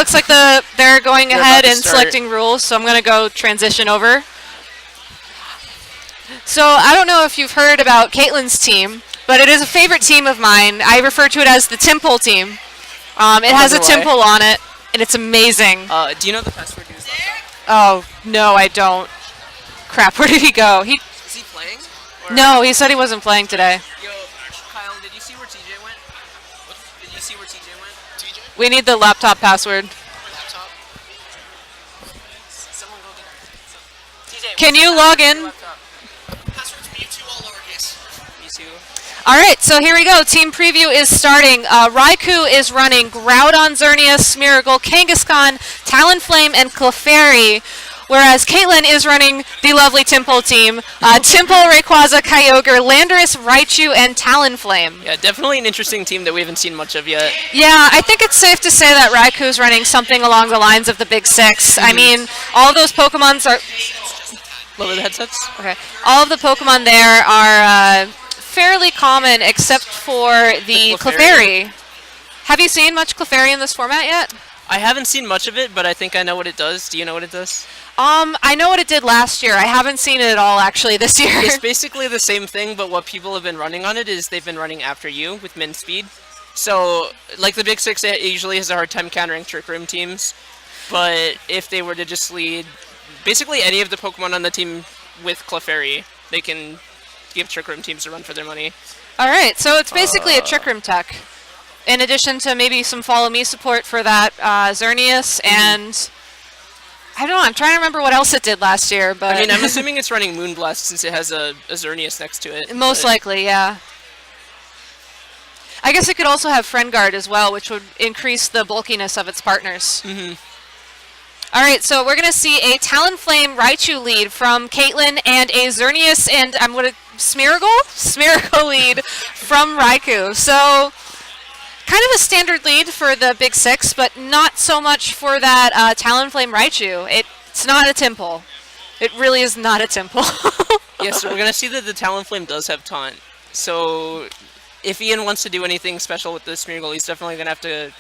looks like they're going They're ahead about to and start. selecting rules, so I'm going to go transition over. So I don't know if you've heard about Caitlin's team, but it is a favorite team of mine. I refer to it as the Temple team. It has a wonder why. temple on it, and it's amazing. Do you know the password to his laptop? Oh, no, I don't. Crap, where did he go? Is he playing? Or- No, he said he wasn't playing today. Yo, Kyle, did you see where TJ went? Did you see where TJ went? TJ? We need the laptop password. Laptop. Someone go get TJ. Can you log in? Password's Mewtwo all lowercase. Mewtwo. All right, so here we go. Team preview is starting. Raikou is running Groudon, Xerneas, Smeargle, Kangaskhan, Talonflame, and Clefairy, whereas Caitlin is running the lovely Temple team. Temple, Rayquaza, Kyogre, Landorus, Raichu, and Talonflame. Yeah, definitely an interesting team that we haven't seen much of yet. Yeah, I think it's safe to say that Raikou's running something along the lines of the Big Six. I mean, all of those Pokemons are... Lower the headsets. Okay. All of the Pokemon there are fairly common except for the Clefairy. Clefairy. Have you seen much Clefairy in this format yet? I haven't seen much of it, but I think I know what it does. Do you know what it does? I know what it did last year. I haven't seen it at all actually this year. It's basically the same thing, but what people have been running on it is they've been running after you with min speed. So, like the Big Six, it usually has a hard time countering Trick Room teams. But if they were to just lead basically any of the Pokemon on the team with Clefairy, they can give Trick Room teams a run for their money. All right, so it's basically a Trick Room tech. In addition to maybe some Follow Me support for that Xerneas and... I don't know, I'm trying to remember what else it did last year, but... I mean, I'm assuming it's running Moonblast since it has a Xerneas next to it. Most likely, yeah. I guess it could also have Friend Guard as well, which would increase the bulkiness of its partners. Mm-hmm. All right, so we're going to see a Talonflame Raichu lead from Caitlin and a Xerneas and I'm going to Smeargle lead from Raikou. So kind of a standard lead for the Big Six, but not so much for that Talonflame Raichu. It's not a Temple. It really is not a Temple. Yeah, so we're going to see that the Talonflame does have Taunt. So if Ian wants to do anything special with the Smeargle, he's definitely going to have to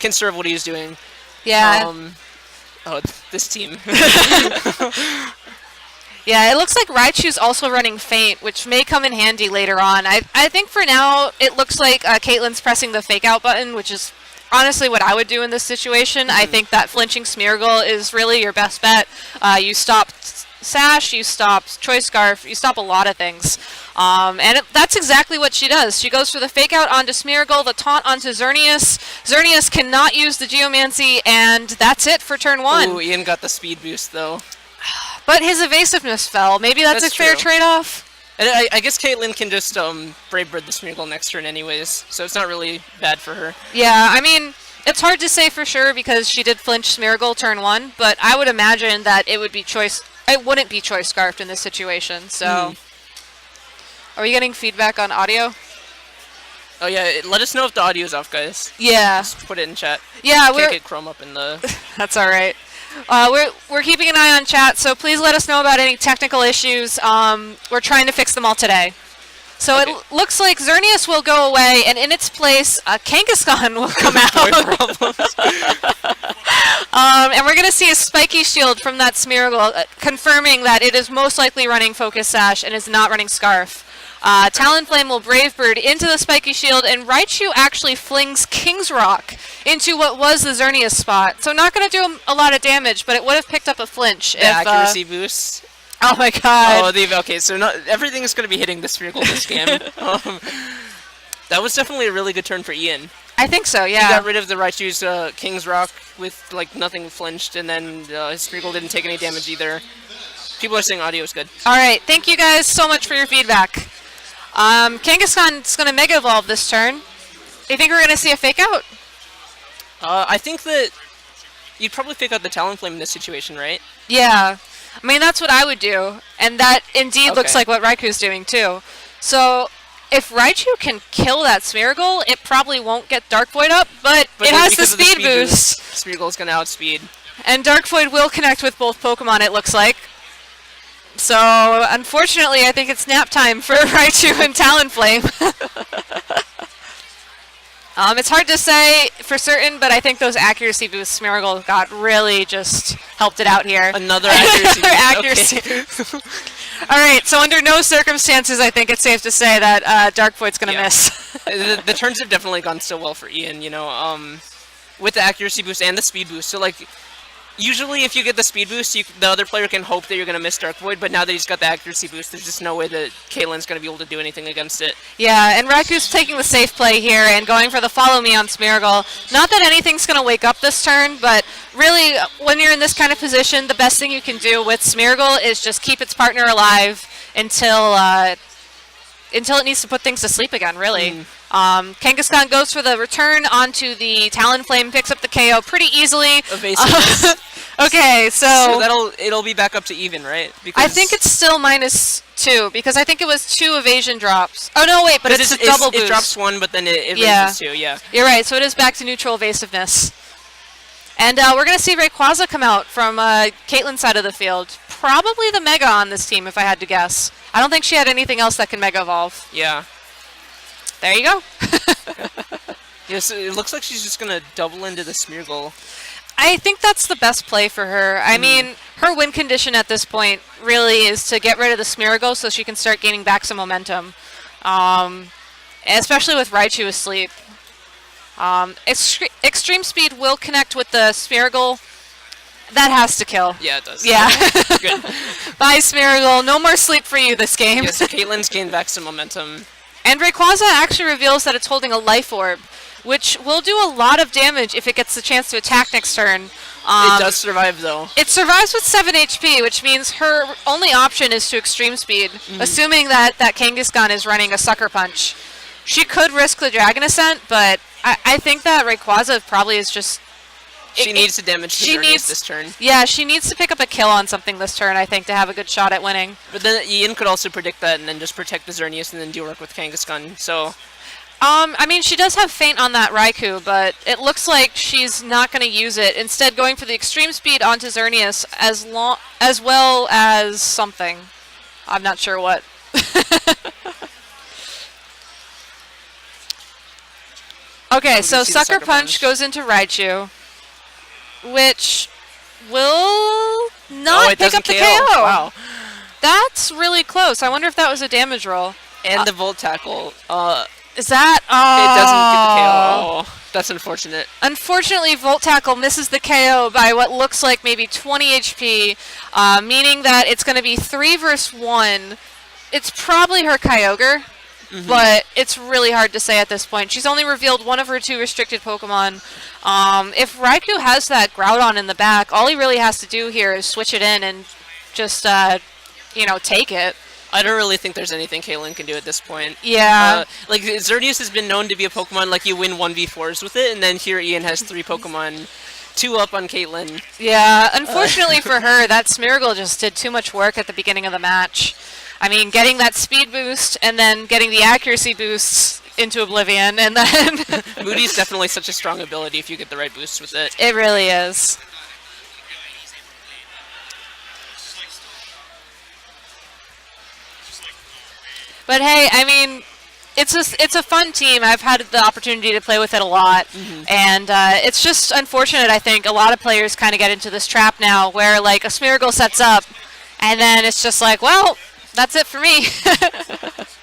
conserve what he's doing. Yeah. This team. Yeah, it looks like Raichu's also running Feint, which may come in handy later on. I think for now, it looks like Caitlin's pressing the Fake Out button, which is honestly what I would do in this situation. I think that flinching Smeargle is really your best bet. You stop Sash, you stop Choice Scarf, you stop a lot of things. That's exactly what she does. She goes for the Fake Out onto Smeargle, the Taunt onto Xerneas. Xerneas cannot use the Geomancy, and that's it for turn one. Ooh, Ian got the speed boost, though. But his evasiveness fell. Maybe that's a fair true. trade-off. And I guess Caitlin can just Brave Bird the Smeargle next turn anyways, so it's not really bad for her. Yeah, I mean, it's hard to say for sure because she did flinch Smeargle turn one, but I would imagine that it would be it wouldn't be Choice Scarfed in this situation, so... Are we getting feedback on audio? Oh yeah, let us know if the audio's off, guys. Yeah. Just put it in chat. Yeah, Can't get Chrome up in the... That's alright. We're keeping an eye on chat, so please let us know about any technical issues. We're trying to fix them all today. So Okay. it looks like Xerneas will go away, and in its place, Kangaskhan will come out. And we're going to see a Spiky Shield from that Smeargle, confirming that it is most likely running Focus Sash and is not running Scarf. Talonflame will Brave Bird into the Spiky Shield, and Raichu actually flings King's Rock into what was the Xerneas spot. So not going to do a lot of damage, but it would have picked up a flinch. The accuracy boost. Oh my god. Okay, so everything is going to be hitting the Smeargle this game. That was definitely a really good turn for Ian. I think so, He yeah. got rid of the Raichu's King's Rock with nothing flinched, and then his Smeargle didn't take any damage either. People are saying audio is good. Alright, thank you guys so much for your feedback. Kangaskhan's going to Mega Evolve this turn. Do you think we're going to see a Fake Out? I think that you'd probably Fake Out the Talonflame in this situation, right? Yeah. I mean, that's what I would do. And that indeed looks like what Raiku's doing too. So, if Raichu can kill that Smeargle, it probably won't get Dark Void up, but it then has the because of speed boost. Smeargle's going to outspeed. And Dark Void will connect with both Pokemon, it looks like. So, unfortunately, I think it's nap time for Raichu and Talonflame. It's hard to say for certain, but I think those accuracy boosts Smeargle got really just helped it out here. Another accuracy. Accuracy Okay. boost. All right, so under no circumstances, I think it's safe to say that Dark Void's going to Yeah. miss. The turns have definitely gone so well for Ian, with the accuracy boost and the speed boost. So, like, usually if you get the speed boost, the other player can hope that you're going to miss Dark Void, but now that he's got the accuracy boost, there's just no way that Caitlyn's going to be able to do anything against it. Yeah, and Raiku's taking the safe play here and going for the follow me on Smeargle. Not that anything's going to wake up this turn, but really, when you're in this kind of position, the best thing you can do with Smeargle is just keep its partner alive until it needs to put things to sleep again, really. Kangaskhan goes for the return onto the Talonflame, picks up the KO pretty easily. Evasiveness. Okay, So it'll be back up to even, right? Because I think it's still -2 because I think it was 2 evasion drops. Oh no, wait, but it's a double boost. It drops 1, but then it Yeah. raises 2. Yeah. You're right, so it is back to neutral evasiveness. And we're going to see Rayquaza come out from Caitlyn's side of the field. Probably the Mega on this team, if I had to guess. I don't think she had anything else that can Mega Evolve. Yeah. There you go. Yes, it looks like she's just gonna double into the Smeargle. I think that's the best play for her. I mean, her win condition at this point really is to get rid of the Smeargle so she can start gaining back some momentum. Especially with Raichu asleep. Extreme Speed will connect with the Smeargle. That has to kill. Yeah, it does. Yeah. Good. Bye, Smeargle. No more sleep for you this game. Yeah, so Caitlyn's gained back some momentum. And Rayquaza actually reveals that it's holding a Life Orb, which will do a lot of damage if it gets the chance to attack next turn. It does survive, though. It survives with 7 HP, which means her only option is to Extreme Speed, assuming that Kangaskhan is running a Sucker Punch. She could risk the Dragon Ascent, but I think that Rayquaza probably is just... She needs to damage the Xerneas this turn. Yeah, she needs to pick up a kill on something this turn, I think, to have a good shot at winning. But then Ian could also predict that and then just protect the Xerneas and then do work with Kangaskhan, so... I mean, she does have Feint on that Raikou, but it looks like she's not going to use it. Instead, going for the Extreme Speed onto Xerneas as well as something. I'm not sure what. Okay, so Sucker Punch goes into Raichu, which will not pick up the KO. Wow. That's really close. I wonder if that was a damage roll. And the Volt Tackle. Is that... It doesn't get the KO. That's unfortunate. Unfortunately, Volt Tackle misses the KO by what looks like maybe 20 HP, meaning that it's going to be 3 versus 1. It's probably her Kyogre, but it's really hard to say at this point. She's only revealed one of her 2 restricted Pokemon. If Raikou has that Groudon in the back, all he really has to do here is switch it in and just, take it. I don't really think there's anything Caitlyn can do at this point. Yeah. Like, Xerneas has been known to be a Pokemon, like, you win 1v4s with it, and then here Ian has 3 Pokemon, 2 up on Caitlyn. Yeah, unfortunately for her, that Smeargle just did too much work at the beginning of the match. I mean, getting that speed boost, and then getting the accuracy boosts into oblivion, and then... Moody's definitely such a strong ability if you get the right boosts with it. It really is. But hey, I mean, it's a fun team. I've had the opportunity to play with it a lot, and it's just unfortunate. I think a lot of players kind of get into this trap now, where like a Smeargle sets up, and then it's just like, well, that's it for me.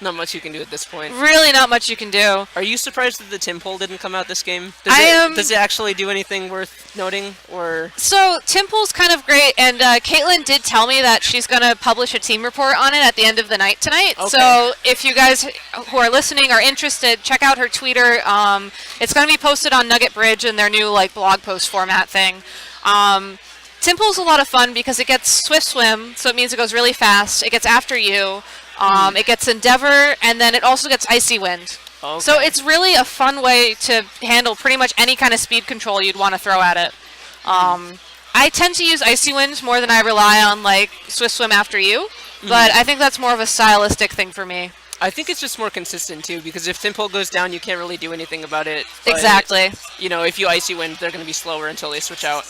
Not much you can do at this point. Really, not much you can do. Are you surprised that the Tympole didn't come out this game? Does it actually do anything worth noting, or? So Timpole's kind of great, and Caitlyn did tell me that she's going to publish a team report on it at the end of the night tonight. Okay. So if you guys who are listening are interested, check out her Twitter. It's going to be posted on Nugget Bridge in their new like blog post format thing. Timpole's a lot of fun because it gets Swift Swim, so it means it goes really fast. It gets After You. It gets Endeavor, and then it also gets Icy Wind. Okay. So it's really a fun way to handle pretty much any kind of speed control you'd want to throw at it. I tend to use Icy Wind more than I rely on like Swift Swim After You, but I think that's more of a stylistic thing for me. I think it's just more consistent too, because if Tympole goes down, you can't really do anything about it. But, Exactly. You know, if you Icy Wind, they're going to be slower until they switch out.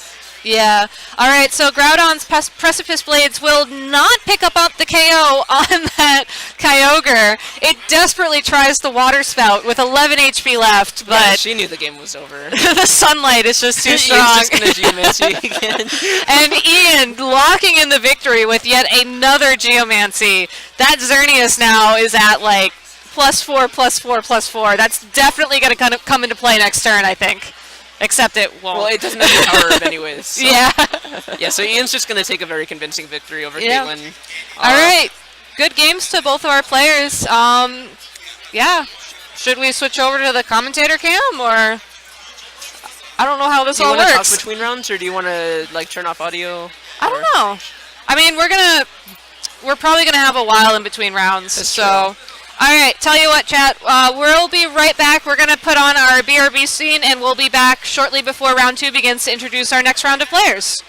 Yeah. All right. So Groudon's Precipice Blades will not pick up the KO on that Kyogre. It desperately tries the Water Spout with 11 HP left, Yeah, but she knew the game was over. the sunlight is just too Ian's strong. just gonna Geomancy again. And Ian locking in the victory with yet another Geomancy. That Xerneas now is at like +4, +4, +4. That's definitely going to come into play next turn, I think. Except it won't. Well, it doesn't have the power of anyways. So. Yeah. Yeah, so Ian's just going to take a very convincing victory over Yeah. Caitlyn. All right. Good games to both of our players. Yeah. Should we switch over to the commentator cam, or I don't know how this Do you all want to works. talk between rounds, or do you want to like turn off audio? I don't know. I mean, we're probably gonna have a while in between rounds. That's so, true. all right. Tell you what, chat. We'll be right back. We're gonna put on our BRB scene, and we'll be back shortly before round 2 begins to introduce our next round of players.